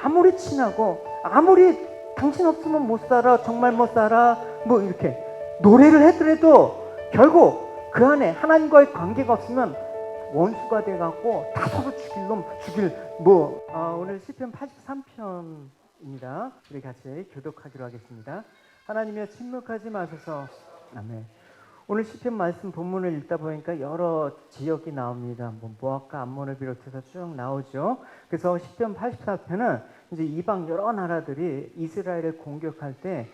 아무리 친하고 아무리 당신 없으면 못 살아, 정말 못 살아, 뭐 이렇게 노래를 하더라도 결국 그 안에 하나님과의 관계가 없으면 원수가 돼갖고 다 서로 죽일 놈 죽일 오늘 시편 83편입니다. 우리 같이 교독하기로 하겠습니다. 하나님이여 침묵하지 마소서. 아멘. 오늘 시편 말씀 본문을 읽다 보니까 여러 지역이 나옵니다. 모압과 암몬을 비롯해서 쭉 나오죠. 그래서 시편 84편은 이제 이방 여러 나라들이 이스라엘을 공격할 때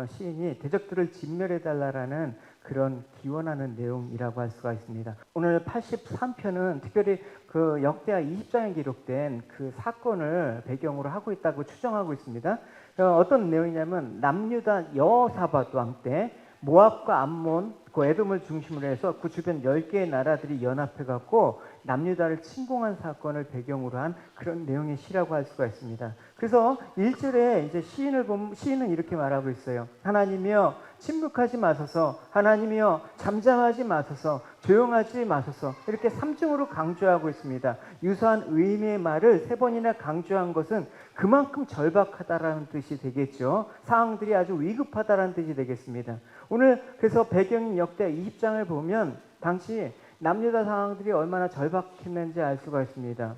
시인이 대적들을 진멸해달라라는 그런 기원하는 내용이라고 할 수가 있습니다. 오늘 83편은 특별히 그 역대하 20장에 기록된 그 사건을 배경으로 하고 있다고 추정하고 있습니다. 어떤 내용이냐면 남유다 여호사밧 왕 때 모압과 암몬, 그 에돔을 중심으로 해서 그 주변 10개의 나라들이 연합해갖고 남유다를 침공한 사건을 배경으로 한 그런 내용의 시라고 할 수가 있습니다. 그래서 1절에 이제 시인을 보면 시인은 이렇게 말하고 있어요. 하나님이여 침묵하지 마소서, 하나님이여 잠잠하지 마소서, 조용하지 마소서. 이렇게 3중으로 강조하고 있습니다. 유사한 의미의 말을 3번이나 강조한 것은 그만큼 절박하다라는 뜻이 되겠죠. 상황들이 아주 위급하다라는 뜻이 되겠습니다. 오늘 그래서 배경인 역대 20장을 보면 당시 남유다 상황들이 얼마나 절박했는지 알 수가 있습니다.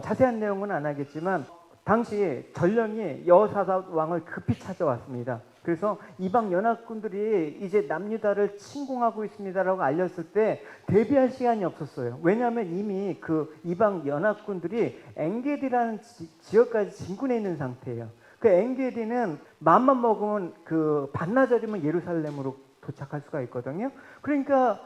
자세한 내용은 안 하겠지만 당시 전령이 여호사밧 왕을 급히 찾아왔습니다. 그래서 이방 연합군들이 이제 남유다를 침공하고 있습니다라고 알렸을 때 대비할 시간이 없었어요. 왜냐하면 이미 그 이방 연합군들이 엔게디라는 지역까지 진군해 있는 상태예요. 그 엔게디는 마음만 먹으면 그 반나절이면 예루살렘으로 도착할 수가 있거든요. 그러니까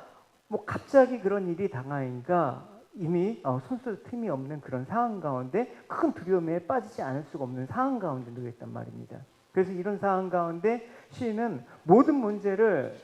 갑자기 그런 일이 당하니까 이미 손쓸 틈이 없는 그런 상황 가운데 큰 두려움에 빠지지 않을 수가 없는 상황 가운데 놓여 있단 말입니다. 그래서 이런 상황 가운데 시인은 모든 문제를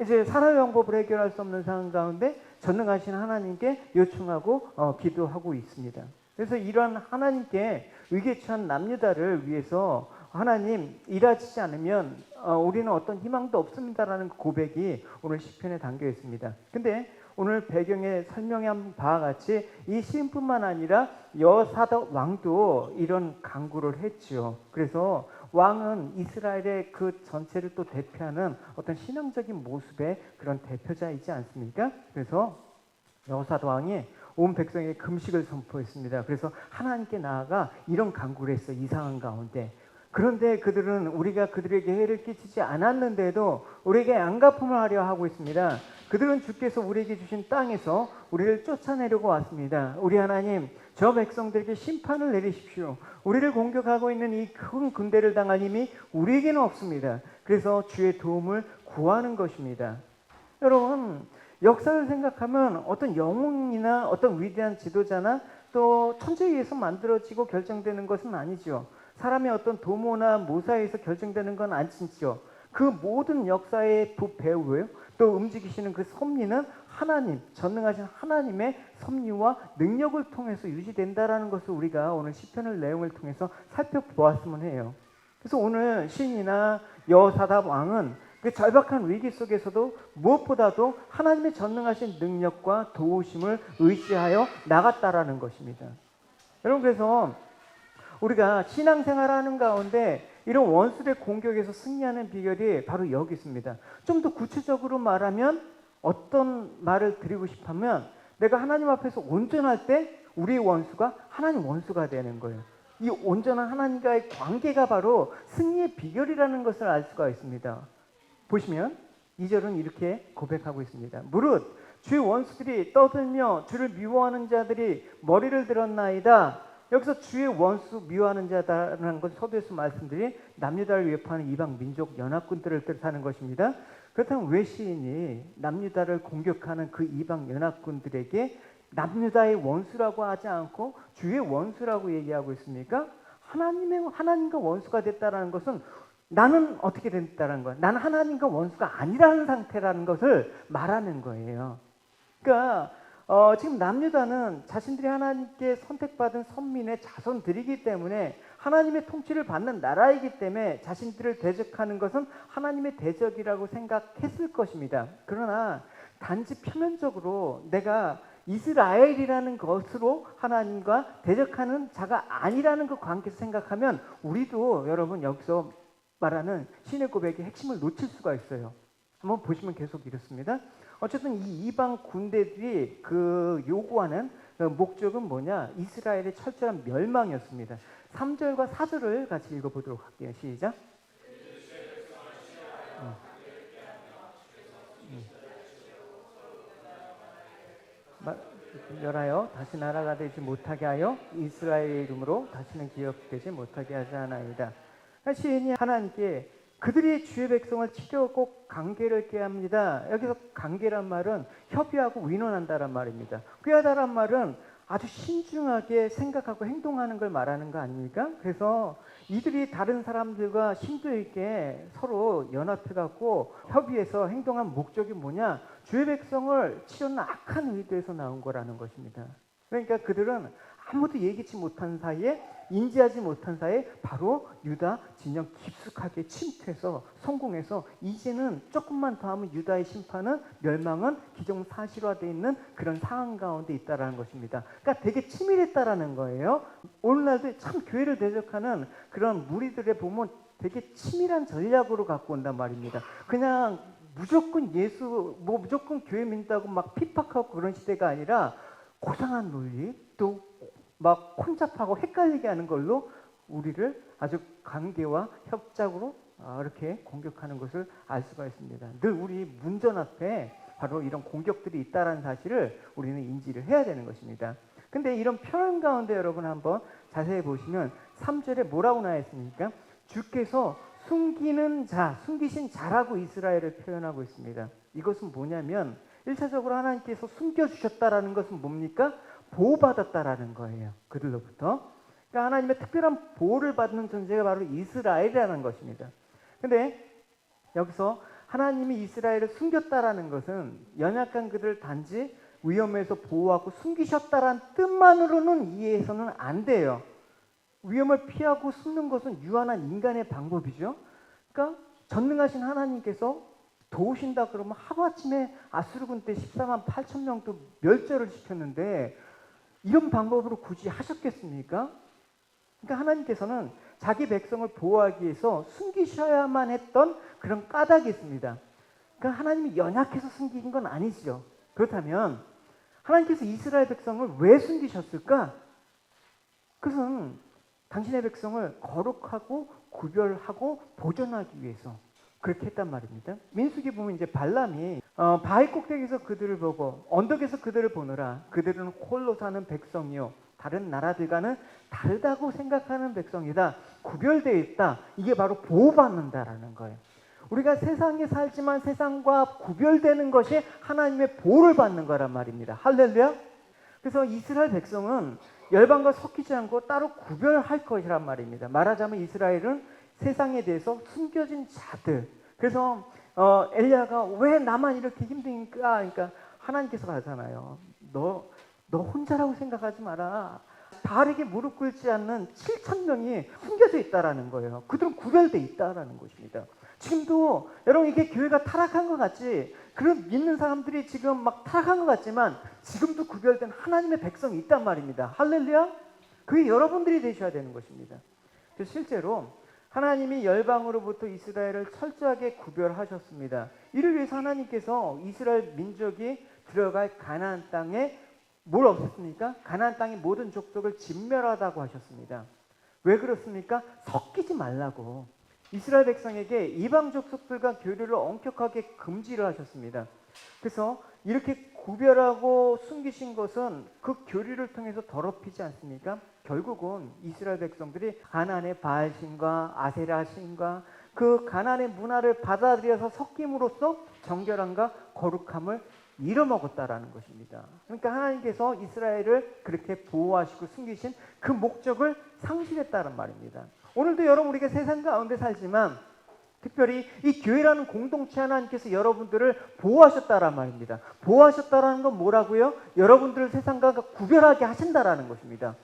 이제 사람의 방법으로 해결할 수 없는 상황 가운데 전능하신 하나님께 요청하고 기도하고 있습니다. 그래서 이러한 하나님께 위기에 처한 남유다를 위해서 하나님 일하시지 않으면 우리는 어떤 희망도 없습니다라는 고백이 오늘 시편에 담겨 있습니다. 근데 오늘 배경에 설명한 바와 같이 이 시인뿐만 아니라 여호사밧 왕도 이런 간구를 했죠. 그래서 왕은 이스라엘의 그 전체를 또 대표하는 어떤 신앙적인 모습의 그런 대표자이지 않습니까? 그래서 여호사밧 왕이 온 백성에게 금식을 선포했습니다. 그래서 하나님께 나아가 이런 간구를 했어요. 이상한 가운데. 그런데 그들은 우리가 그들에게 해를 끼치지 않았는데도 우리에게 양가품을 하려 하고 있습니다. 그들은 주께서 우리에게 주신 땅에서 우리를 쫓아내려고 왔습니다. 우리 하나님, 저 백성들에게 심판을 내리십시오. 우리를 공격하고 있는 이 큰 군대를 당할 힘이 우리에게는 없습니다. 그래서 주의 도움을 구하는 것입니다. 여러분, 역사를 생각하면 어떤 영웅이나 어떤 위대한 지도자나 또 천재에 의해서 만들어지고 결정되는 것은 아니죠. 사람의 어떤 도모나 모사에 의해서 결정되는 건 아니죠. 그 모든 역사의 배후예요. 또 움직이시는 그 섭리는 하나님, 전능하신 하나님의 섭리와 능력을 통해서 유지된다라는 것을 우리가 오늘 시편을 내용을 통해서 살펴보았으면 해요. 그래서 오늘 시인이나 여호사밧 왕은 그 절박한 위기 속에서도 무엇보다도 하나님의 전능하신 능력과 도우심을 의지하여 나갔다라는 것입니다. 여러분, 그래서 우리가 신앙생활하는 가운데 이런 원수의 공격에서 승리하는 비결이 바로 여기 있습니다. 좀 더 구체적으로 말하면 어떤 말을 드리고 싶으면 내가 하나님 앞에서 온전할 때 우리의 원수가 하나님 원수가 되는 거예요. 이 온전한 하나님과의 관계가 바로 승리의 비결이라는 것을 알 수가 있습니다. 보시면 2절은 이렇게 고백하고 있습니다. 무릇 주의 원수들이 떠들며 주를 미워하는 자들이 머리를 들었나이다. 여기서 주의 원수 미워하는 자다라는 것을 서두에서 말씀드린 남유다를 위협하는 이방 민족 연합군들을 뜻하는 것입니다. 그렇다면 왜 시인이 남유다를 공격하는 그 이방 연합군들에게 남유다의 원수라고 하지 않고 주의 원수라고 얘기하고 있습니까? 하나님과 원수가 됐다라는 것은 나는 어떻게 됐다는 거야? 나는 하나님과 원수가 아니라는 상태라는 것을 말하는 거예요. 그러니까 지금 남유다는 자신들이 하나님께 선택받은 선민의 자손들이기 때문에 하나님의 통치를 받는 나라이기 때문에 자신들을 대적하는 것은 하나님의 대적이라고 생각했을 것입니다. 그러나 단지 표면적으로 내가 이스라엘이라는 것으로 하나님과 대적하는 자가 아니라는 그 관계에서 생각하면 우리도 여러분 여기서 말하는 신의 고백의 핵심을 놓칠 수가 있어요. 한번 보시면 계속 이렇습니다. 어쨌든 이 이방 군대들이 그 요구하는 그 목적은 뭐냐? 이스라엘의 철저한 멸망이었습니다. 3절과 4절을 같이 읽어보도록 할게요. 시작. 열하여 다시 나라가 되지 못하게 하여 이스라엘의 이름으로 다시는 기억되지 못하게 하지 않아이다. 시인이 하나님께 그들이 주의 백성을 치려 꼭 관계를 깨합니다. 여기서 관계란 말은 협의하고 의논한다란 말입니다. 꾀하다란 말은 아주 신중하게 생각하고 행동하는 걸 말하는 거 아닙니까? 그래서 이들이 다른 사람들과 심도 있게 서로 연합해갖고 협의해서 행동한 목적이 뭐냐? 주의 백성을 치려는 악한 의도에서 나온 거라는 것입니다. 그러니까 그들은 아무도 예기치 못한 사이에, 인지하지 못한 사이에 바로 유다 진영 깊숙하게 침투해서 성공해서 이제는 조금만 더 하면 유다의 심판은, 멸망은 기정사실화되어 있는 그런 상황 가운데 있다는 것입니다. 그러니까 되게 치밀했다라는 거예요. 오늘날도 참 교회를 대적하는 그런 무리들의 보면 되게 치밀한 전략으로 갖고 온단 말입니다. 그냥 무조건 무조건 교회 믿는다고 막 핍박하고 그런 시대가 아니라 고상한 논리, 또 막 혼잡하고 헷갈리게 하는 걸로 우리를 아주 관계와 협작으로 이렇게 공격하는 것을 알 수가 있습니다. 늘 우리 문전 앞에 바로 이런 공격들이 있다는 사실을 우리는 인지를 해야 되는 것입니다. 근데 이런 표현 가운데 여러분 한번 자세히 보시면 3절에 뭐라고 나와 있습니까? 주께서 숨기신 자라고 이스라엘을 표현하고 있습니다. 이것은 뭐냐면 1차적으로 하나님께서 숨겨주셨다라는 것은 뭡니까? 보호받았다라는 거예요. 그들로부터. 그러니까 하나님의 특별한 보호를 받는 존재가 바로 이스라엘이라는 것입니다. 근데 여기서 하나님이 이스라엘을 숨겼다라는 것은 연약한 그들을 단지 위험에서 보호하고 숨기셨다라는 뜻만으로는 이해해서는 안 돼요. 위험을 피하고 숨는 것은 유한한 인간의 방법이죠. 그러니까 전능하신 하나님께서 도우신다 그러면 하루아침에 아수르군 때 14만 8천 명도 멸절을 시켰는데 이런 방법으로 굳이 하셨겠습니까? 그러니까 하나님께서는 자기 백성을 보호하기 위해서 숨기셔야만 했던 그런 까닭이 있습니다. 그러니까 하나님이 연약해서 숨긴 건 아니죠. 그렇다면 하나님께서 이스라엘 백성을 왜 숨기셨을까? 그것은 당신의 백성을 거룩하고 구별하고 보존하기 위해서 그렇게 했단 말입니다. 민수기 보면 이제 발람이 바위 꼭대기에서 그들을 보고 언덕에서 그들을 보느라 그들은 홀로 사는 백성이요 다른 나라들과는 다르다고 생각하는 백성이다. 구별되어 있다. 이게 바로 보호받는다라는 거예요. 우리가 세상에 살지만 세상과 구별되는 것이 하나님의 보호를 받는 거란 말입니다. 할렐루야. 그래서 이스라엘 백성은 열방과 섞이지 않고 따로 구별할 것이란 말입니다. 말하자면 이스라엘은 세상에 대해서 숨겨진 자들. 그래서 엘리야가 왜 나만 이렇게 힘드니까? 그러니까 하나님께서 하잖아요. 너 혼자라고 생각하지 마라. 바알에게 무릎 꿇지 않는 7천 명이 숨겨져 있다라는 거예요. 그들은 구별돼 있다라는 것입니다. 지금도 여러분 이게 교회가 타락한 것 같지, 그런 믿는 사람들이 지금 막 타락한 것 같지만 지금도 구별된 하나님의 백성이 있단 말입니다. 할렐루야. 그게 여러분들이 되셔야 되는 것입니다. 그래서 실제로 하나님이 열방으로부터 이스라엘을 철저하게 구별하셨습니다. 이를 위해서 하나님께서 이스라엘 민족이 들어갈 가나안 땅에 뭘 없앴습니까? 가나안 땅의 모든 족속을 진멸하다고 하셨습니다. 왜 그렇습니까? 섞이지 말라고. 이스라엘 백성에게 이방 족속들과 교류를 엄격하게 금지를 하셨습니다. 그래서 이렇게 구별하고 숨기신 것은 그 교류를 통해서 더럽히지 않습니까? 결국은 이스라엘 백성들이 가나안의 바알신과 아세라신과 그 가나안의 문화를 받아들여서 섞임으로써 정결함과 거룩함을 잃어먹었다라는 것입니다. 그러니까 하나님께서 이스라엘을 그렇게 보호하시고 숨기신 그 목적을 상실했다는 말입니다. 오늘도 여러분 우리가 세상 가운데 살지만 특별히 이 교회라는 공동체 하나님께서 여러분들을 보호하셨다란 말입니다. 보호하셨다라는 건 뭐라고요? 여러분들을 세상과 구별하게 하신다라는 것입니다.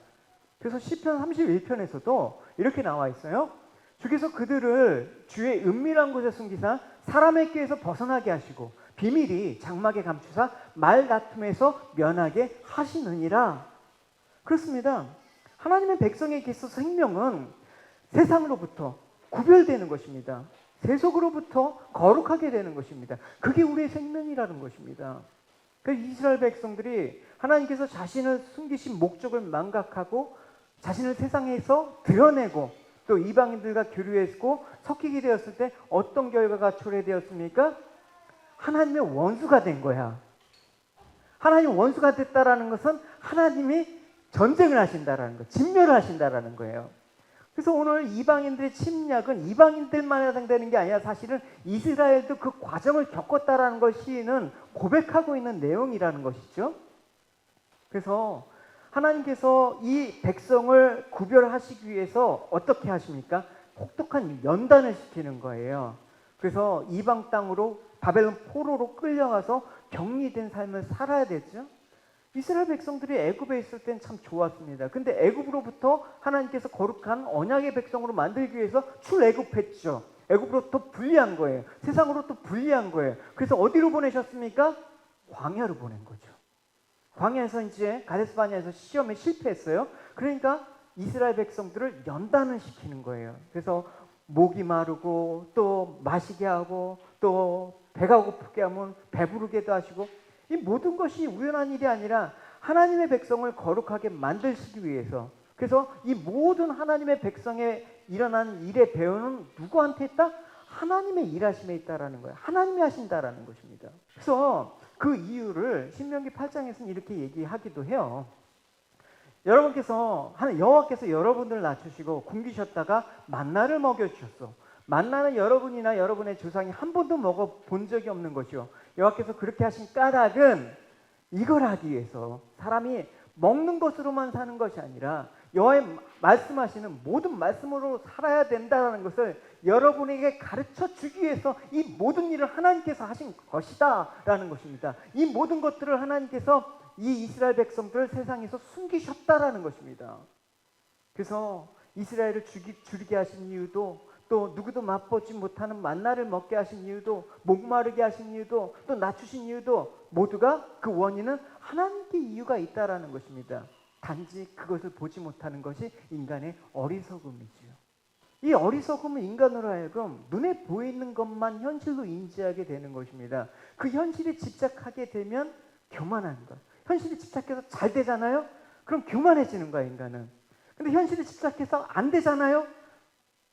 그래서 시편 31편에서도 이렇게 나와 있어요. 주께서 그들을 주의 은밀한 곳에 숨기사 사람의 꾀에서 벗어나게 하시고 비밀이 장막에 감추사 말 다툼에서 면하게 하시느니라. 그렇습니다. 하나님의 백성에게 있어서 생명은 세상으로부터 구별되는 것입니다. 세속으로부터 거룩하게 되는 것입니다. 그게 우리의 생명이라는 것입니다. 그 이스라엘 백성들이 하나님께서 자신을 숨기신 목적을 망각하고 자신을 세상에서 드러내고 또 이방인들과 교류했고 섞이게 되었을 때 어떤 결과가 초래되었습니까? 하나님의 원수가 된 거야. 하나님 원수가 됐다라는 것은 하나님이 전쟁을 하신다라는 거, 진멸을 하신다라는 거예요. 그래서 오늘 이방인들의 침략은 이방인들만 해당되는 게 아니라 사실은 이스라엘도 그 과정을 겪었다라는 걸 시인은 고백하고 있는 내용이라는 것이죠. 그래서 하나님께서 이 백성을 구별하시기 위해서 어떻게 하십니까? 혹독한 연단을 시키는 거예요. 그래서 이방 땅으로 바벨론 포로로 끌려가서 격리된 삶을 살아야 되죠. 이스라엘 백성들이 애굽에 있을 땐 참 좋았습니다. 근데 애굽으로부터 하나님께서 거룩한 언약의 백성으로 만들기 위해서 출애굽했죠. 애굽으로부터 분리한 거예요. 세상으로부터 분리한 거예요. 그래서 어디로 보내셨습니까? 광야로 보낸 거죠. 광야에서 이제 가데스 바네아에서 시험에 실패했어요. 그러니까 이스라엘 백성들을 연단을 시키는 거예요. 그래서 목이 마르고 또 마시게 하고 또 배가 고프게 하면 배부르게도 하시고, 이 모든 것이 우연한 일이 아니라 하나님의 백성을 거룩하게 만드시기 위해서. 그래서 이 모든 하나님의 백성에 일어난 일의 배후는 누구한테 있다? 하나님의 일하심에 있다라는 거예요. 하나님이 하신다라는 것입니다. 그래서 그 이유를 신명기 8장에서는 이렇게 얘기하기도 해요. 여호와께서 여러분들을 낮추시고 굶기셨다가 만나를 먹여주셨어. 만나는 여러분이나 여러분의 조상이 한 번도 먹어본 적이 없는 것이요. 여호와께서 그렇게 하신 까닭은 이걸 하기 위해서 사람이 먹는 것으로만 사는 것이 아니라 여호와의 말씀하시는 모든 말씀으로 살아야 된다는 것을 여러분에게 가르쳐 주기 위해서 이 모든 일을 하나님께서 하신 것이다 라는 것입니다. 이 모든 것들을 하나님께서 이 이스라엘 백성들을 세상에서 숨기셨다라는 것입니다. 그래서 이스라엘을 줄이게 하신 이유도, 또 누구도 맛보지 못하는 만나를 먹게 하신 이유도, 목마르게 하신 이유도, 또 낮추신 이유도 모두가 그 원인은 하나님께 이유가 있다라는 것입니다. 단지 그것을 보지 못하는 것이 인간의 어리석음이지요. 이 어리석음은 인간으로 하여금 눈에 보이는 것만 현실로 인지하게 되는 것입니다. 그 현실에 집착하게 되면 교만한 것. 현실에 집착해서 잘 되잖아요? 그럼 교만해지는 거야, 인간은. 근데 현실에 집착해서 안 되잖아요?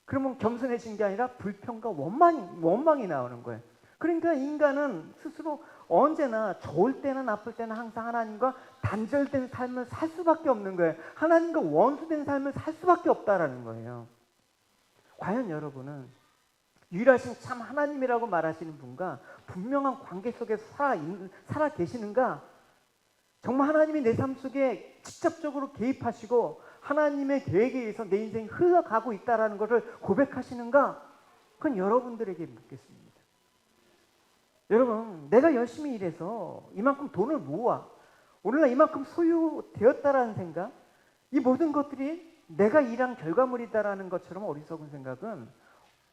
그러면 겸손해지는 게 아니라 불평과 원망이 나오는 거예요. 그러니까 인간은 스스로 언제나 좋을 때나 나쁠 때나 항상 하나님과 단절된 삶을 살 수밖에 없는 거예요. 하나님과 원수된 삶을 살 수밖에 없다라는 거예요. 과연 여러분은 유일하신 참 하나님이라고 말하시는 분과 분명한 관계 속에서 살아 계시는가? 정말 하나님이 내 삶 속에 직접적으로 개입하시고 하나님의 계획에 의해서 내 인생이 흘러가고 있다는 것을 고백하시는가? 그건 여러분들에게 묻겠습니다. 여러분, 내가 열심히 일해서 이만큼 돈을 모아 오늘날 이만큼 소유되었다라는 생각, 이 모든 것들이 내가 일한 결과물이다라는 것처럼 어리석은 생각은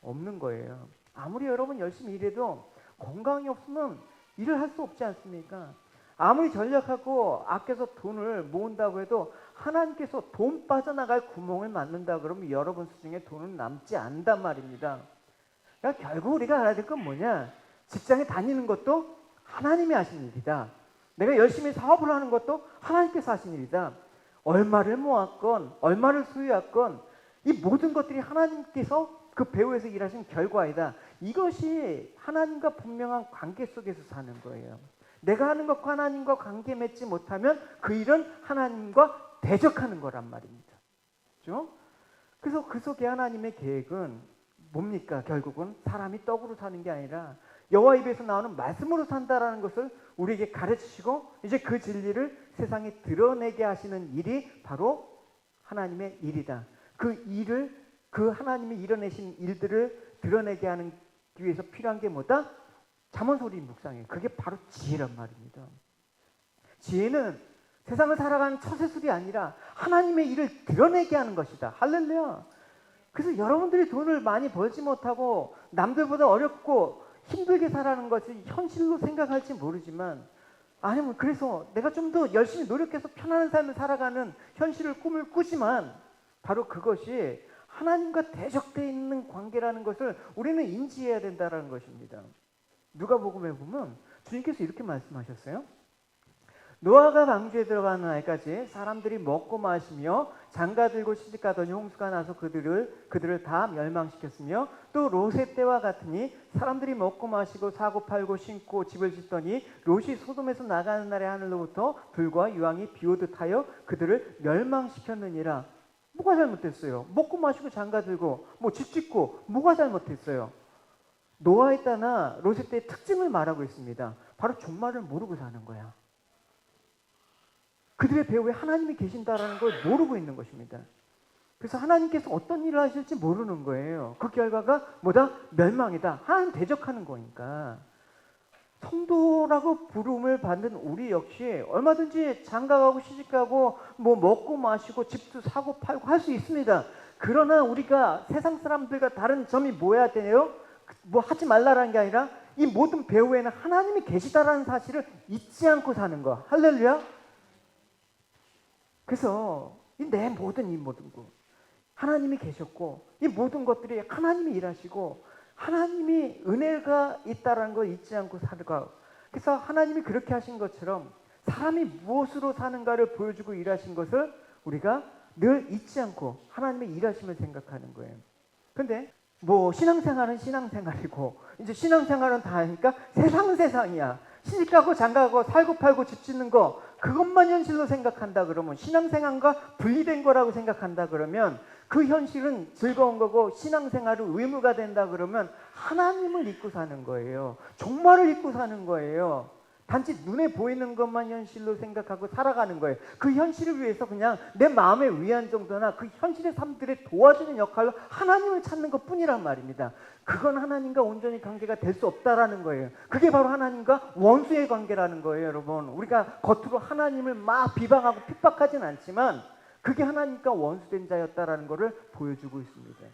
없는 거예요. 아무리 여러분 열심히 일해도 건강이 없으면 일을 할 수 없지 않습니까? 아무리 전략하고 아껴서 돈을 모은다고 해도 하나님께서 돈 빠져나갈 구멍을 만든다 그러면 여러분 수중에 돈은 남지 않단 말입니다. 그러니까 결국 우리가 알아야 될 건 뭐냐? 직장에 다니는 것도 하나님이 하신 일이다. 내가 열심히 사업을 하는 것도 하나님께서 하신 일이다. 얼마를 모았건 얼마를 소유했건 이 모든 것들이 하나님께서 그 배후에서 일하신 결과이다. 이것이 하나님과 분명한 관계 속에서 사는 거예요. 내가 하는 것과 하나님과 관계 맺지 못하면 그 일은 하나님과 대적하는 거란 말입니다. 그렇죠? 그래서 그 속에 하나님의 계획은 뭡니까? 결국은 사람이 떡으로 사는 게 아니라 여호와 입에서 나오는 말씀으로 산다라는 것을 우리에게 가르치시고 이제 그 진리를 세상에 드러내게 하시는 일이 바로 하나님의 일이다. 그 하나님이 이뤄내신 일들을 드러내게 하기 위해서 필요한 게 뭐다? 잠언소리 묵상이에요. 그게 바로 지혜란 말입니다. 지혜는 세상을 살아가는 처세술이 아니라 하나님의 일을 드러내게 하는 것이다. 할렐루야. 그래서 여러분들이 돈을 많이 벌지 못하고 남들보다 어렵고 힘들게 살아가는 것이 현실로 생각할지 모르지만, 아니면 그래서 내가 좀 더 열심히 노력해서 편안한 삶을 살아가는 현실을 꿈을 꾸지만, 바로 그것이 하나님과 대적되어 있는 관계라는 것을 우리는 인지해야 된다는 것입니다. 누가복음에 보면 주님께서 이렇게 말씀하셨어요. 노아가 방주에 들어가는 날까지 사람들이 먹고 마시며 장가들고 시집가더니 홍수가 나서 그들을 다 멸망시켰으며, 또 롯의 때와 같으니 사람들이 먹고 마시고 사고 팔고 신고 집을 짓더니 롯이 소돔에서 나가는 날에 하늘로부터 불과 유황이 비오듯 하여 그들을 멸망시켰느니라. 뭐가 잘못됐어요? 먹고 마시고 장가들고 뭐 집 짓고 뭐가 잘못됐어요? 노아의 때나 롯의 때의 특징을 말하고 있습니다. 바로 종말을 모르고 사는 거야. 그들의 배후에 하나님이 계신다라는 걸 모르고 있는 것입니다. 그래서 하나님께서 어떤 일을 하실지 모르는 거예요. 그 결과가 뭐다? 멸망이다. 하나님 대적하는 거니까. 성도라고 부름을 받는 우리 역시 얼마든지 장가가고 시집가고 뭐 먹고 마시고 집도 사고 팔고 할 수 있습니다. 그러나 우리가 세상 사람들과 다른 점이 뭐야 돼요? 뭐 하지 말라라는 게 아니라 이 모든 배후에는 하나님이 계시다라는 사실을 잊지 않고 사는 거. 할렐루야. 그래서 내 모든 것 하나님이 계셨고, 이 모든 것들이 하나님이 일하시고 하나님이 은혜가 있다라는 걸 잊지 않고 살아가. 그래서 하나님이 그렇게 하신 것처럼 사람이 무엇으로 사는가를 보여주고 일하신 것을 우리가 늘 잊지 않고 하나님의 일하심을 생각하는 거예요. 근데 뭐 신앙생활은 신앙생활이고, 이제 신앙생활은 다 하니까 세상은 세상이야. 시집가고 장가가고 살고 팔고 집 짓는 거, 그것만 현실로 생각한다 그러면, 신앙생활과 분리된 거라고 생각한다 그러면, 그 현실은 즐거운 거고 신앙생활은 의무가 된다 그러면 하나님을 잊고 사는 거예요. 종말을 잊고 사는 거예요. 단지 눈에 보이는 것만 현실로 생각하고 살아가는 거예요. 그 현실을 위해서 그냥 내 마음의 위안 정도나 그 현실의 삶들에 도와주는 역할로 하나님을 찾는 것 뿐이란 말입니다. 그건 하나님과 온전히 관계가 될 수 없다라는 거예요. 그게 바로 하나님과 원수의 관계라는 거예요, 여러분. 우리가 겉으로 하나님을 막 비방하고 핍박하진 않지만 그게 하나님과 원수된 자였다라는 것을 보여주고 있습니다.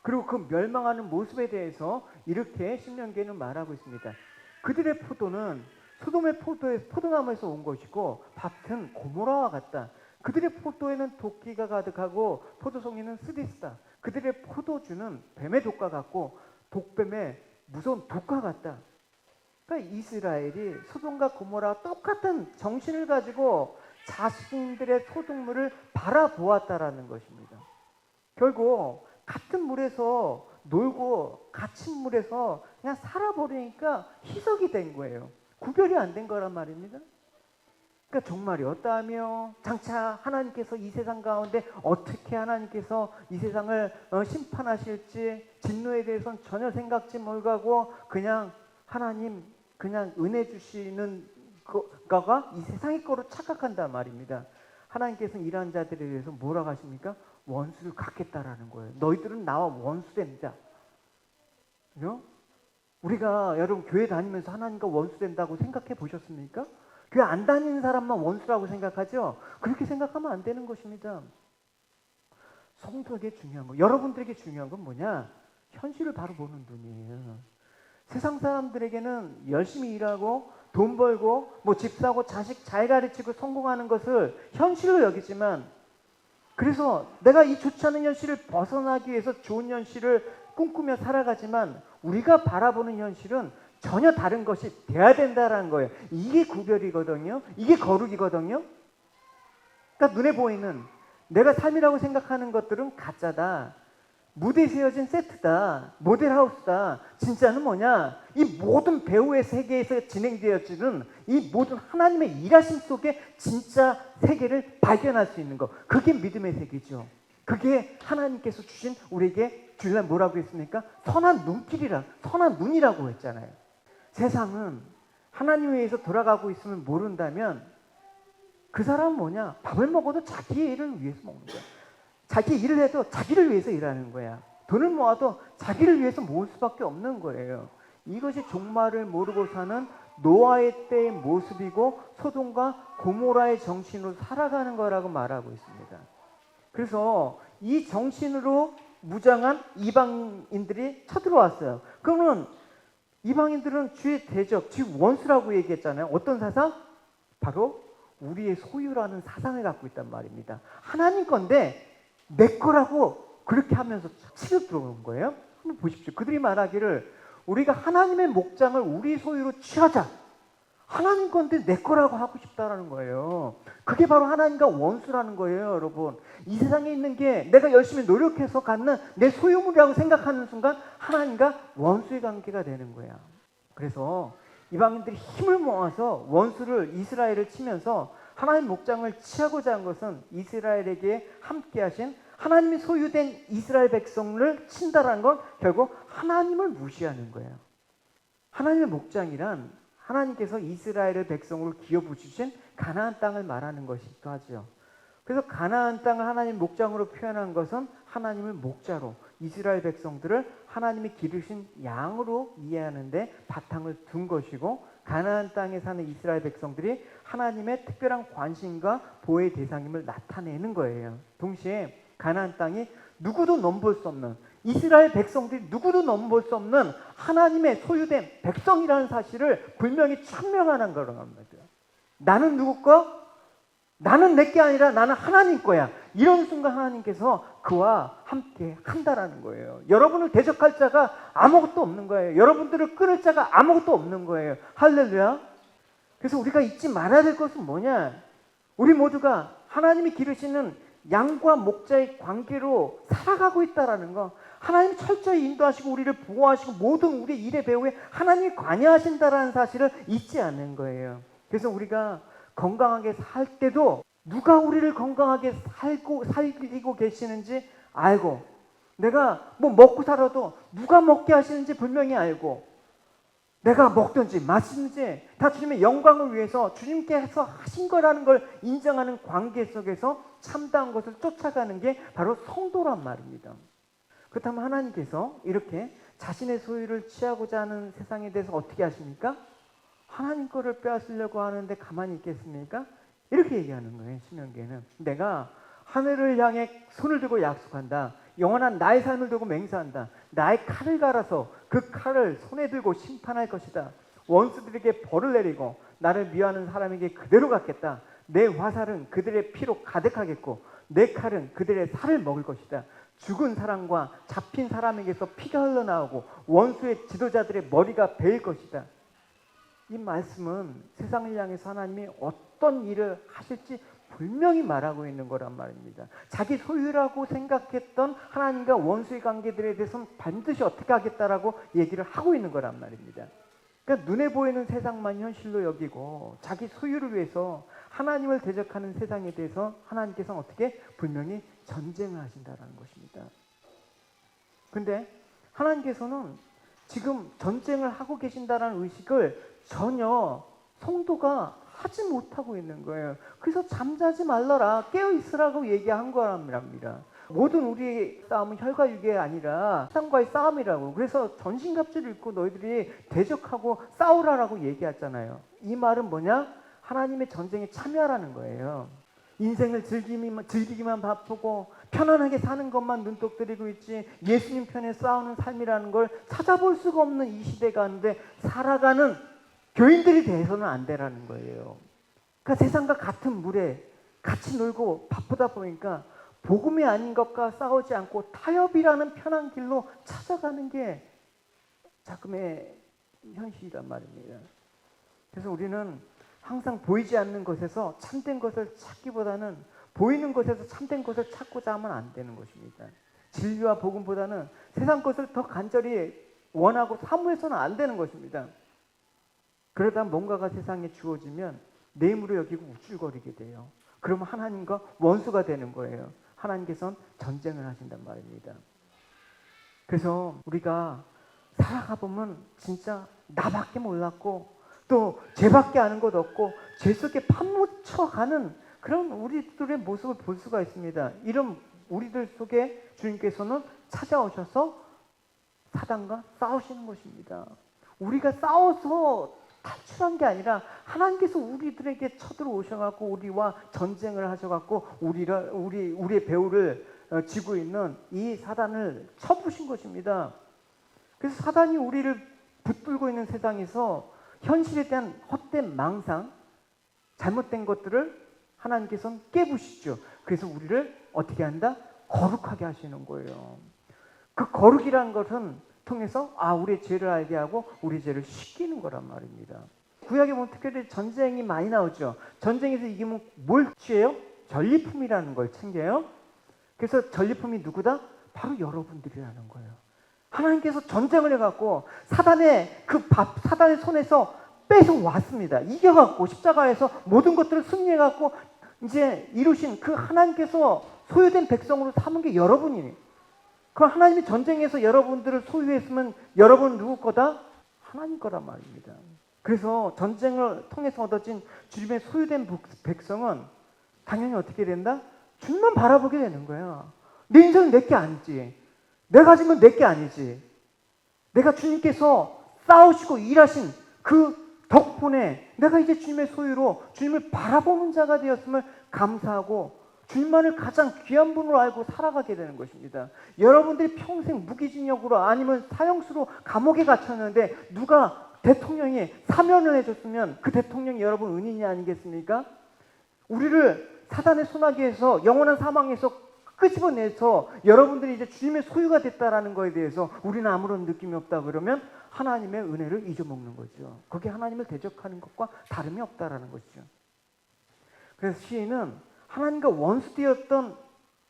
그리고 그 멸망하는 모습에 대해서 이렇게 신명기에는 말하고 있습니다. 그들의 포도는 소돔의 포도나무에서 온 것이고 밭은 고모라와 같다. 그들의 포도에는 도끼가 가득하고 포도송이는 스디스다. 그들의 포도주는 뱀의 독과 같고 독뱀의 무서운 독과 같다. 그러니까 이스라엘이 소돔과 고모라와 똑같은 정신을 가지고 자신들의 소득물을 바라보았다라는 것입니다. 결국 같은 물에서 놀고 같은 물에서 그냥 살아버리니까 희석이 된 거예요. 구별이 안 된 거란 말입니다. 그러니까 종말이 어떠하며 장차 하나님께서 이 세상 가운데 어떻게 하나님께서 이 세상을 심판하실지 진노에 대해서는 전혀 생각지 못하고 그냥 하나님 그냥 은혜 주시는 거가 이 세상의 거로 착각한단 말입니다. 하나님께서는 이러한 자들에 대해서 뭐라고 하십니까? 원수를 갖겠다라는 거예요. 너희들은 나와 원수된 자. 그죠? 우리가 여러분 교회 다니면서 하나님과 원수된다고 생각해 보셨습니까? 교회 안 다니는 사람만 원수라고 생각하죠? 그렇게 생각하면 안 되는 것입니다. 성도에게 중요한 거, 여러분들에게 중요한 건 뭐냐? 현실을 바로 보는 눈이에요. 세상 사람들에게는 열심히 일하고 돈 벌고 뭐 집 사고 자식 잘 가르치고 성공하는 것을 현실로 여기지만, 그래서 내가 이 좋지 않은 현실을 벗어나기 위해서 좋은 현실을 꿈꾸며 살아가지만 우리가 바라보는 현실은 전혀 다른 것이 돼야 된다는 거예요. 이게 구별이거든요. 이게 거룩이거든요. 그러니까 눈에 보이는 내가 삶이라고 생각하는 것들은 가짜다. 무대에 세워진 세트다. 모델하우스다. 진짜는 뭐냐? 이 모든 배우의 세계에서 진행되어지는 이 모든 하나님의 일하심 속에 진짜 세계를 발견할 수 있는 것. 그게 믿음의 세계죠. 그게 하나님께서 주신 우리에게 주려면 뭐라고 했습니까? 선한 눈길이라, 선한 눈이라고 했잖아요. 세상은 하나님에 의해서 돌아가고 있으면 모른다면 그 사람은 뭐냐? 밥을 먹어도 자기의 일을 위해서 먹는 거야. 자기 일을 해도 자기를 위해서 일하는 거야. 돈을 모아도 자기를 위해서 모을 수밖에 없는 거예요. 이것이 종말을 모르고 사는 노아의 때의 모습이고 소돔과 고모라의 정신으로 살아가는 거라고 말하고 있습니다. 그래서 이 정신으로 무장한 이방인들이 쳐들어왔어요. 그러면 이방인들은 주의 대적, 즉 원수라고 얘기했잖아요. 어떤 사상? 바로 우리의 소유라는 사상을 갖고 있단 말입니다. 하나님 건데 내 거라고 그렇게 하면서 치고 들어오는 거예요. 한번 보십시오. 그들이 말하기를 우리가 하나님의 목장을 우리 소유로 취하자. 하나님 건데 내 거라고 하고 싶다라는 거예요. 그게 바로 하나님과 원수라는 거예요, 여러분. 이 세상에 있는 게 내가 열심히 노력해서 갖는 내 소유물이라고 생각하는 순간 하나님과 원수의 관계가 되는 거야. 그래서 이방인들이 힘을 모아서 원수를 이스라엘을 치면서 하나님 목장을 취하고자 한 것은 이스라엘에게 함께 하신 하나님이 소유된 이스라엘 백성을 친다라는 건 결국 하나님을 무시하는 거예요. 하나님의 목장이란 하나님께서 이스라엘의 백성으로 기업주신 가나안 땅을 말하는 것이기도 하죠. 그래서 가나안 땅을 하나님 목장으로 표현한 것은 하나님을 목자로 이스라엘 백성들을 하나님이 기르신 양으로 이해하는데 바탕을 둔 것이고, 가나안 땅에 사는 이스라엘 백성들이 하나님의 특별한 관심과 보호의 대상임을 나타내는 거예요. 동시에 가나안 땅이 누구도 넘볼 수 없는, 이스라엘 백성들이 누구도 넘볼 수 없는 하나님의 소유된 백성이라는 사실을 분명히 천명하는 거라는 겁니다. 나는 누구 거? 나는 내게 아니라 나는 하나님 거야. 이런 순간 하나님께서 그와 함께 한다라는 거예요. 여러분을 대적할 자가 아무것도 없는 거예요. 여러분들을 끊을 자가 아무것도 없는 거예요. 할렐루야. 그래서 우리가 잊지 말아야 될 것은 뭐냐? 우리 모두가 하나님이 기르시는 양과 목자의 관계로 살아가고 있다라는 거, 하나님 철저히 인도하시고 우리를 보호하시고 모든 우리 일의 배후에 하나님이 관여하신다라는 사실을 잊지 않는 거예요. 그래서 우리가 건강하게 살 때도 누가 우리를 건강하게 살리고 계시는지 알고, 내가 뭐 먹고 살아도 누가 먹게 하시는지 분명히 알고, 내가 먹든지 마시든지 다 주님의 영광을 위해서 주님께서 하신 거라는 걸 인정하는 관계 속에서 참다운 것을 쫓아가는 게 바로 성도란 말입니다. 그렇다면 하나님께서 이렇게 자신의 소유를 취하고자 하는 세상에 대해서 어떻게 하십니까? 하나님 거를 빼앗으려고 하는데 가만히 있겠습니까? 이렇게 얘기하는 거예요. 신명기에는 내가 하늘을 향해 손을 들고 약속한다. 영원한 나의 삶을 두고 맹세한다. 나의 칼을 갈아서 그 칼을 손에 들고 심판할 것이다. 원수들에게 벌을 내리고 나를 미워하는 사람에게 그대로 갚겠다. 내 화살은 그들의 피로 가득하겠고 내 칼은 그들의 살을 먹을 것이다. 죽은 사람과 잡힌 사람에게서 피가 흘러나오고 원수의 지도자들의 머리가 베일 것이다. 이 말씀은 세상을 향해서 하나님이 어떤 일을 하실지 분명히 말하고 있는 거란 말입니다. 자기 소유라고 생각했던 하나님과 원수의 관계들에 대해서는 반드시 어떻게 하겠다라고 얘기를 하고 있는 거란 말입니다. 그러니까 눈에 보이는 세상만 현실로 여기고 자기 소유를 위해서 하나님을 대적하는 세상에 대해서 하나님께서는 어떻게 분명히 전쟁을 하신다는 것입니다. 그런데 하나님께서는 지금 전쟁을 하고 계신다는 의식을 전혀 성도가 하지 못하고 있는 거예요. 그래서 잠자지 말라라, 깨어 있으라고 얘기한 거랍니다. 모든 우리의 싸움은 혈과 육이 아니라 세상과의 싸움이라고. 그래서 전신갑주를 입고 너희들이 대적하고 싸우라라고 얘기했잖아요. 이 말은 뭐냐? 하나님의 전쟁에 참여하라는 거예요. 인생을 즐기기만 바쁘고 편안하게 사는 것만 눈독 들이고 있지 예수님 편에 싸우는 삶이라는 걸 찾아볼 수가 없는 이 시대 가운데 살아가는 교인들이 돼서는 안 되라는 거예요. 그러니까 세상과 같은 물에 같이 놀고 바쁘다 보니까 복음이 아닌 것과 싸우지 않고 타협이라는 편한 길로 찾아가는 게 자금의 현실이란 말입니다. 그래서 우리는 항상 보이지 않는 것에서 참된 것을 찾기보다는 보이는 것에서 참된 것을 찾고자 하면 안 되는 것입니다. 진리와 복음보다는 세상 것을 더 간절히 원하고 사모해서는 안 되는 것입니다. 그러다 뭔가가 세상에 주어지면 내 힘으로 여기고 우쭐거리게 돼요. 그러면 하나님과 원수가 되는 거예요. 하나님께서는 전쟁을 하신단 말입니다. 그래서 우리가 살아가 보면 진짜 나밖에 몰랐고 또 죄밖에 아는 것 없고 죄 속에 파묻혀가는 그런 우리들의 모습을 볼 수가 있습니다. 이런 우리들 속에 주님께서는 찾아오셔서 사단과 싸우시는 것입니다. 우리가 싸워서 탈출한 게 아니라 하나님께서 우리들에게 쳐들어오셔갖고 우리와 전쟁을 하셔갖고 우리의 배후를 쥐고 있는 이 사단을 쳐부신 것입니다. 그래서 사단이 우리를 붙들고 있는 세상에서 현실에 대한 헛된 망상, 잘못된 것들을 하나님께서는 깨부시죠. 그래서 우리를 어떻게 한다? 거룩하게 하시는 거예요. 그 거룩이라는 것은 통해서 우리의 죄를 알게 하고 우리의 죄를 씻기는 거란 말입니다. 구약에 보면 특별히 전쟁이 많이 나오죠. 전쟁에서 이기면 뭘 취해요? 전리품이라는 걸 챙겨요. 그래서 전리품이 누구다? 바로 여러분들이라는 거예요. 하나님께서 전쟁을 해갖고 사단의 손에서 뺏어왔습니다. 이겨갖고 십자가에서 모든 것들을 승리해갖고 이제 이루신 그 하나님께서 소유된 백성으로 삼은 게 여러분이에요. 그럼 하나님이 전쟁에서 여러분들을 소유했으면 여러분은 누구 거다? 하나님 거란 말입니다. 그래서 전쟁을 통해서 얻어진 주님의 소유된 백성은 당연히 어떻게 된다? 주님만 바라보게 되는 거야. 내 인생은 내게 아니지. 내가 가진 건 내게 아니지. 내가 주님께서 싸우시고 일하신 그 덕분에 내가 이제 주님의 소유로 주님을 바라보는 자가 되었음을 감사하고 주님만을 가장 귀한 분으로 알고 살아가게 되는 것입니다. 여러분들이 평생 무기징역으로 아니면 사형수로 감옥에 갇혔는데 누가 대통령이 사면을 해줬으면 그 대통령이 여러분 은인이 아니겠습니까? 우리를 사단의 소나기에서 영원한 사망에서 끄집어내서 여러분들이 이제 주님의 소유가 됐다라는 거에 대해서 우리는 아무런 느낌이 없다 그러면 하나님의 은혜를 잊어먹는 거죠. 그게 하나님을 대적하는 것과 다름이 없다라는 것이죠. 그래서 시인은 하나님과 원수되었던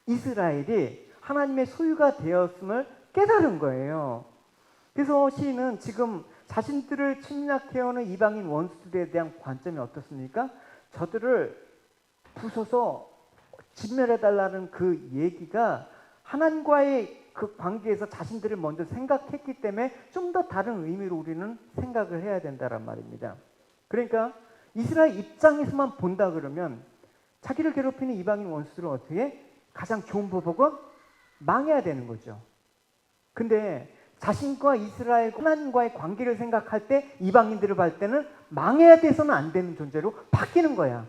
이스라엘이 하나님의 소유가 되었음을 깨달은 거예요. 그래서 시인은 지금 자신들을 침략해오는 이방인 원수들에 대한 관점이 어떻습니까? 저들을 부숴서 진멸해달라는 그 얘기가 하나님과의 그 관계에서 자신들을 먼저 생각했기 때문에 좀 더 다른 의미로 우리는 생각을 해야 된다는 말입니다. 그러니까 이스라엘 입장에서만 본다 그러면 자기를 괴롭히는 이방인 원수들은 어떻게? 가장 좋은 방법은 망해야 되는 거죠. 근데 자신과 이스라엘 하나님과의 관계를 생각할 때 이방인들을 볼 때는 망해야 돼서는 안 되는 존재로 바뀌는 거야.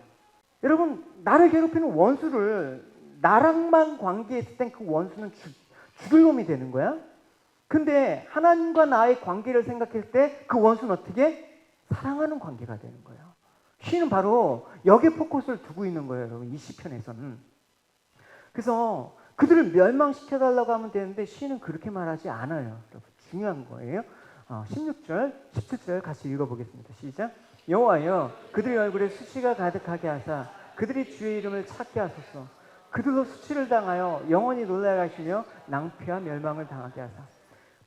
여러분, 나를 괴롭히는 원수를 나랑만 관계했을 땐 그 원수는 죽을 놈이 되는 거야. 근데 하나님과 나의 관계를 생각할 때 그 원수는 어떻게? 사랑하는 관계가 되는 거예요. 시는 바로 여기에 포커스를 두고 있는 거예요, 여러분. 이 시편에서는. 그래서 그들을 멸망시켜달라고 하면 되는데 시는 그렇게 말하지 않아요. 여러분, 중요한 거예요. 16절, 17절 같이 읽어보겠습니다. 시작. 여호와여, 그들의 얼굴에 수치가 가득하게 하사 그들이 주의 이름을 찾게 하소서. 그들로 수치를 당하여 영원히 놀라게 하시며 낭패와 멸망을 당하게 하사.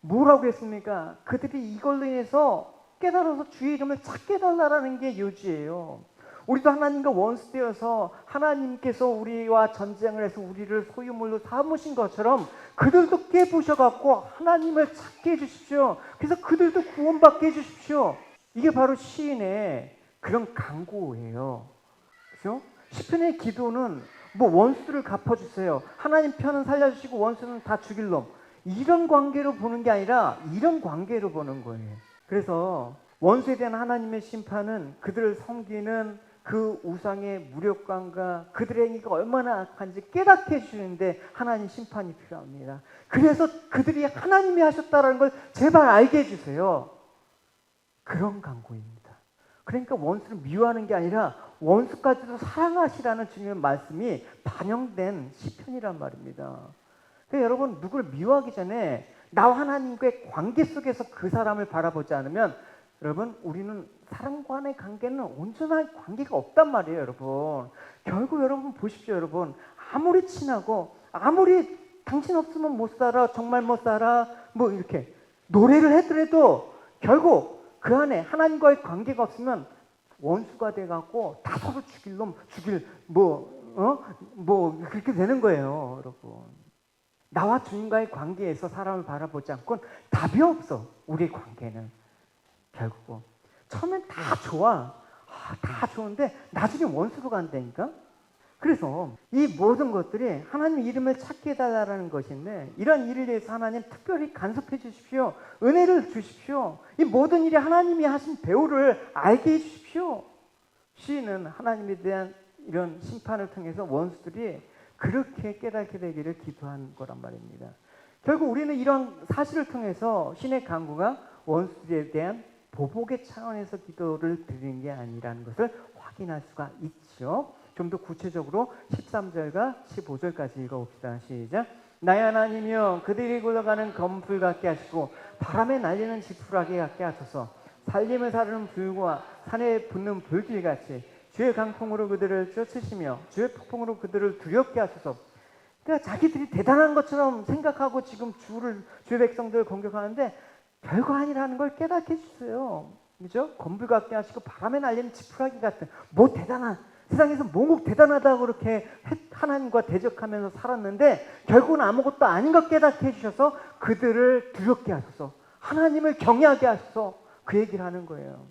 뭐라고 했습니까? 그들이 이걸로 인해서 깨달아서 주의 이름을 찾게 해달라는 게 요지예요. 우리도 하나님과 원수되어서 하나님께서 우리와 전쟁을 해서 우리를 소유물로 삼으신 것처럼 그들도 깨부셔갖고 하나님을 찾게 해주십시오. 그래서 그들도 구원받게 해주십시오. 이게 바로 시인의 그런 간구예요. 그렇죠? 시편의 기도는 원수들을 갚아주세요. 하나님 편은 살려주시고 원수는 다 죽일 놈. 이런 관계로 보는 게 아니라 이런 관계로 보는 거예요. 그래서 원수에 대한 하나님의 심판은 그들을 섬기는 그 우상의 무력감과 그들의 행위가 얼마나 악한지 깨닫게 해주시는데 하나님 심판이 필요합니다. 그래서 그들이 하나님이 하셨다는 걸 제발 알게 해주세요. 그런 간구입니다. 그러니까 원수를 미워하는 게 아니라 원수까지도 사랑하시라는 주님의 말씀이 반영된 시편이란 말입니다. 그러니까 여러분, 누구를 미워하기 전에 나와 하나님과의 관계 속에서 그 사람을 바라보지 않으면 여러분, 우리는 사람과의 관계는 온전한 관계가 없단 말이에요. 여러분, 결국 여러분 보십시오. 여러분, 아무리 친하고 아무리 당신 없으면 못 살아, 정말 못 살아, 이렇게 노래를 하더라도 결국 그 안에 하나님과의 관계가 없으면 원수가 돼갖고 다 서로 죽일 놈, 그렇게 되는 거예요. 여러분, 나와 주님과의 관계에서 사람을 바라보지 않고는 답이 없어. 우리의 관계는 결국은 처음엔 다 좋아. 다 좋은데 나중에 원수로 간다니까. 그래서 이 모든 것들이 하나님 이름을 찾게 해달라는 것인데 이런 일에 대해서 하나님 특별히 간섭해 주십시오. 은혜를 주십시오. 이 모든 일이 하나님이 하신 배우를 알게 해주십시오. 시인은 하나님에 대한 이런 심판을 통해서 원수들이 그렇게 깨닫게 되기를 기도한 거란 말입니다. 결국 우리는 이런 사실을 통해서 신의 간구가 원수들에 대한 보복의 차원에서 기도를 드리는 게 아니라는 것을 확인할 수가 있죠. 좀 더 구체적으로 13절과 15절까지 읽어봅시다. 시작. 나의 하나님이여 그들이 굴러가는 검불 같게 하시고 바람에 날리는 지푸라기 같게 하소서. 살림을 사르는 불과 산에 붙는 불길같이 주의 강풍으로 그들을 쫓으시며 주의 폭풍으로 그들을 두렵게 하소서. 그러니까 자기들이 대단한 것처럼 생각하고 지금 주의 백성들을 공격하는데 별거 아니라는 걸 깨닫게 해주세요. 그죠? 검불 같게 하시고 바람에 날리는 지푸라기 같은 뭐 대단한 세상에서 뭐고 대단하다고 그렇게 하나님과 대적하면서 살았는데 결국은 아무것도 아닌 것 깨닫게 해주셔서 그들을 두렵게 하소서. 하나님을 경외하게 하소서. 그 얘기를 하는 거예요.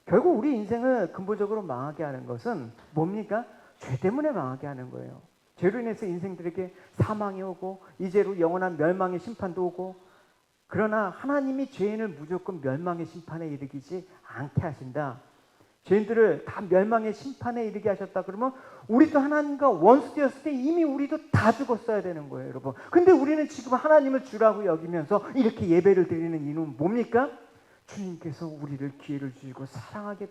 결국 우리 인생을 근본적으로 망하게 하는 것은 뭡니까? 죄 때문에 망하게 하는 거예요. 죄로 인해서 인생들에게 사망이 오고 이제로 영원한 멸망의 심판도 오고, 그러나 하나님이 죄인을 무조건 멸망의 심판에 이르기지 않게 하신다. 죄인들을 다 멸망의 심판에 이르게 하셨다 그러면 우리도 하나님과 원수되었을 때 이미 우리도 다 죽었어야 되는 거예요, 여러분. 근데 우리는 지금 하나님을 주라고 여기면서 이렇게 예배를 드리는 이유는 뭡니까? 주님께서 우리를 기회를 주시고 사랑하기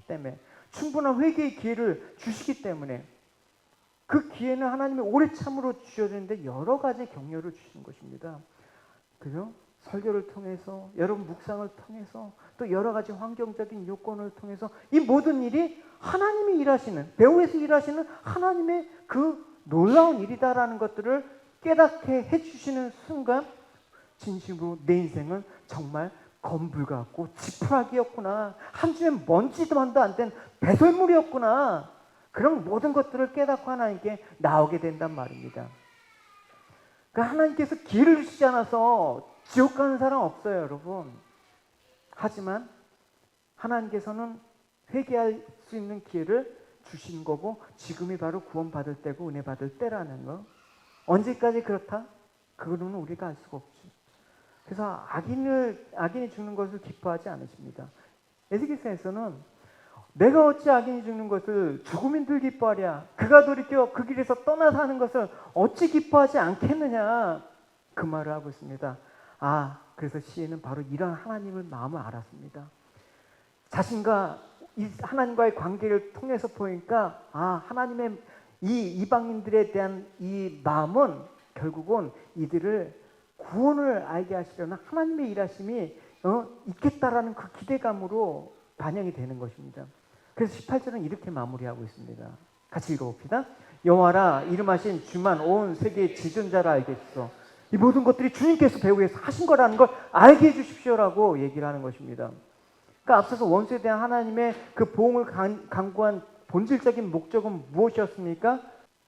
때문에, 충분한 회개의 기회를 주시기 때문에, 그 기회는 하나님이 오래 참으로 주셔야되는데 여러 가지 격려를 주시는 것입니다. 그죠? 설교를 통해서, 여러분 묵상을 통해서, 또 여러 가지 환경적인 요건을 통해서 이 모든 일이 하나님이 일하시는, 배후에서 일하시는 하나님의 그 놀라운 일이다라는 것들을 깨닫게 해주시는 순간 진심으로 내 인생은 정말 검불 같고 지푸라기였구나, 한 주에 먼지도 안 된 배설물이었구나, 그런 모든 것들을 깨닫고 하나님께 나오게 된단 말입니다. 그러니까 하나님께서 기회를 주시지 않아서 지옥 가는 사람 없어요, 여러분. 하지만 하나님께서는 회개할 수 있는 기회를 주신 거고, 지금이 바로 구원받을 때고 은혜 받을 때라는 거. 언제까지 그렇다? 그거는 우리가 알 수가 없죠. 그래서 악인이 죽는 것을 기뻐하지 않으십니다. 에스겔서에서는 내가 어찌 악인이 죽는 것을 죽음인들 기뻐하랴, 그가 돌이켜 그 길에서 떠나서 하는 것을 어찌 기뻐하지 않겠느냐, 그 말을 하고 있습니다. 그래서 시인은 바로 이런 하나님의 마음을 알았습니다. 자신과 하나님과의 관계를 통해서 보니까 하나님의 이 이방인들에 대한 이 마음은 결국은 이들을 구원을 알게 하시려는 하나님의 일하심이 있겠다라는 그 기대감으로 반영이 되는 것입니다. 그래서 18절은 이렇게 마무리하고 있습니다. 같이 읽어봅시다. 여호와라, 이름하신 주만 온 세계의 지존자라 알겠소. 이 모든 것들이 주님께서 배후에서 하신 거라는 걸 알게 해주십시오라고 얘기를 하는 것입니다. 그러니까 앞서서 원수에 대한 하나님의 그 보응을 강구한 본질적인 목적은 무엇이었습니까?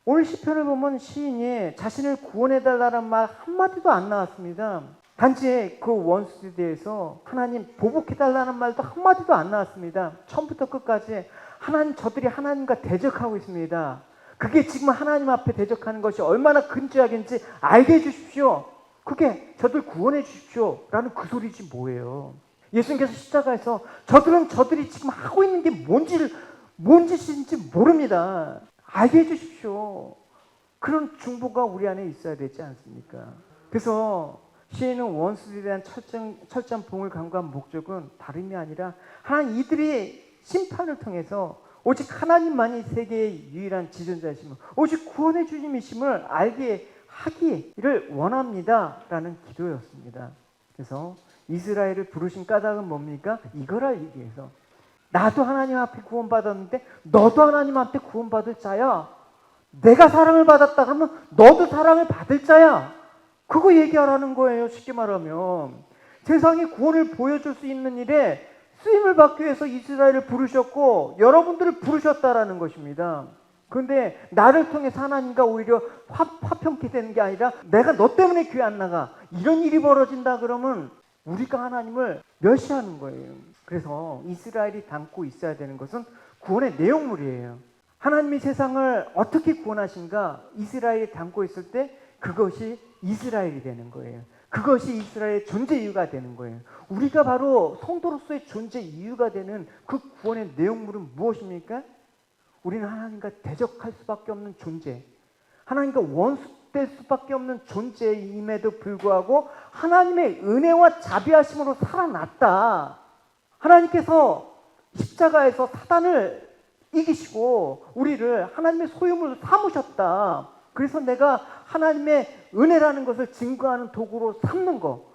오늘 시편을 보면 시인이 자신을 구원해달라는 말 한마디도 안 나왔습니다. 단지 그 원수에 대해서 하나님 보복해달라는 말도 한마디도 안 나왔습니다. 처음부터 끝까지 저들이 하나님과 대적하고 있습니다. 그게 지금 하나님 앞에 대적하는 것이 얼마나 큰 죄악인지 알게 해주십시오. 그게 저들 구원해 주십시오 라는 그 소리지 뭐예요. 예수님께서 십자가에서 저들이 지금 하고 있는 게 뭔 짓인지 모릅니다. 알게 해주십시오. 그런 중보가 우리 안에 있어야 되지 않습니까? 그래서 시인은 원수들에 대한 철저한 보응을 강구한 목적은 다름이 아니라 하나님 이들이 심판을 통해서 오직 하나님만이 세계의 유일한 지존자이심을, 오직 구원의 주님이심을 알게 하기를 원합니다 라는 기도였습니다. 그래서 이스라엘을 부르신 까닭은 뭡니까? 이걸 알기 위해서. 나도 하나님 앞에 구원받았는데 너도 하나님 앞에 구원받을 자야. 내가 사랑을 받았다 그러면 너도 사랑을 받을 자야. 그거 얘기하라는 거예요. 쉽게 말하면 세상에 구원을 보여줄 수 있는 일에 쓰임을 받기 위해서 이스라엘을 부르셨고 여러분들을 부르셨다라는 것입니다. 그런데 나를 통해서 하나님과 오히려 화평케 되는 게 아니라 내가 너 때문에 교회 안 나가, 이런 일이 벌어진다 그러면 우리가 하나님을 멸시하는 거예요. 그래서 이스라엘이 담고 있어야 되는 것은 구원의 내용물이에요. 하나님이 세상을 어떻게 구원하신가 이스라엘이 담고 있을 때 그것이 이스라엘이 되는 거예요. 그것이 이스라엘의 존재 이유가 되는 거예요. 우리가 바로 성도로서의 존재 이유가 되는 그 구원의 내용물은 무엇입니까? 우리는 하나님과 대적할 수밖에 없는 존재, 하나님과 될 수밖에 없는 존재임에도 불구하고 하나님의 은혜와 자비하심으로 살아났다. 하나님께서 십자가에서 사단을 이기시고 우리를 하나님의 소유물로 삼으셨다. 그래서 내가 하나님의 은혜라는 것을 증거하는 도구로 삼는 거,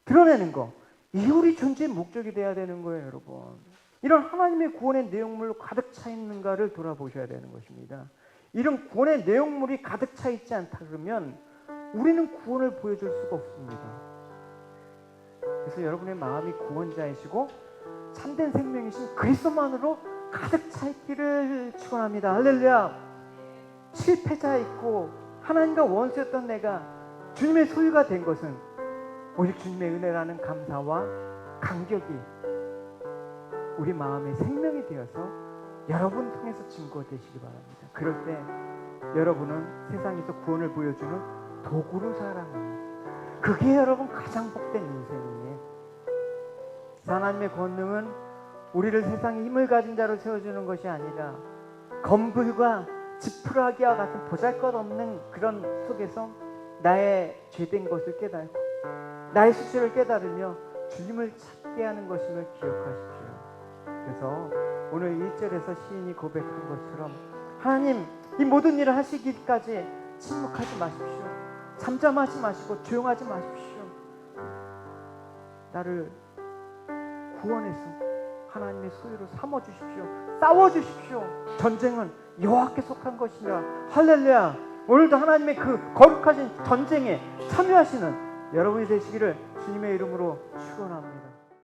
드러내는 거, 이 우리 존재의 목적이 돼야 되는 거예요, 여러분. 이런 하나님의 구원의 내용물로 가득 차 있는가를 돌아보셔야 되는 것입니다. 이런 구원의 내용물이 가득 차 있지 않다 그러면 우리는 구원을 보여줄 수가 없습니다. 그래서 여러분의 마음이 구원자이시고 참된 생명이신 그리스도만으로 가득 차 있기를 축원합니다. 할렐루야. 실패자였고 하나님과 원수였던 내가 주님의 소유가 된 것은 오직 주님의 은혜라는 감사와 감격이 우리 마음의 생명이 되어서 여러분 통해서 증거되시기 바랍니다. 그럴 때 여러분은 세상에서 구원을 보여주는 도구로 살아갑니다. 그게 여러분 가장 복된 인생이에요. 하나님의 권능은 우리를 세상에 힘을 가진 자로 세워주는 것이 아니라 검불과 지푸라기와 같은 보잘것없는 그런 속에서 나의 죄된 것을 깨달고 나의 수치를 깨달으며 주님을 찾게 하는 것임을 기억하십시오. 그래서 오늘 1절에서 시인이 고백한 것처럼 하나님 이 모든 일을 하시기까지 침묵하지 마십시오. 잠잠하지 마시고 조용하지 마십시오. 나를 구원해서 하나님의 소유로 삼아주십시오. 싸워주십시오. 전쟁은 여호와께 속한 것이니라. 할렐루야. 오늘도 하나님의 그 거룩하신 전쟁에 참여하시는 여러분이 되시기를 주님의 이름으로 축원합니다.